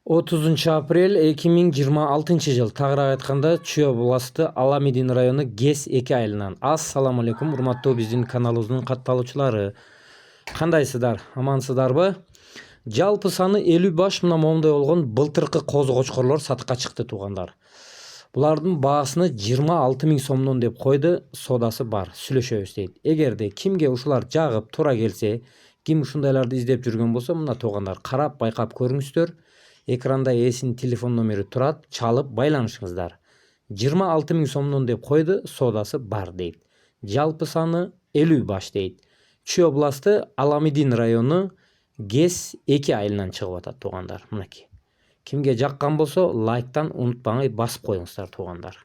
30 апрель 2026 жыл. Тагыраак айтканда Чүй областы Аламедин району ГЭС-2 айылынан. Ассаламу алейкум, урматтуу биздин каналыбыздын катталуучулары. Кандайсыздар? Амансыздарбы? Жалпы саны 50 баш мына момундай болгон былтыркы козу кочкорлор сатыкка чыкты туугандар. Булардын баасыны 26 000 сомдон деп койду, содасы бар. Сүйлөшөбүз дейт. Эгерде кимге ушулар жагып туура келсе, ким ушундайларды издеп жүргөн болсо, мына туугандар карап байкап көрүңүздөр. Экранда эсин телефон номери турат, чалып байланышыңыздар. 26 000 сомдон деп койду, содасы бар дейт. Жалпы саны 50 баш дейт. Чүй областы Аламедин району ГЭС-2 айылынан чыгып атат туугандар. Мынакей. Кимге жаккан болсо, лайктан унутпаңыз басып коюңуздар туугандар.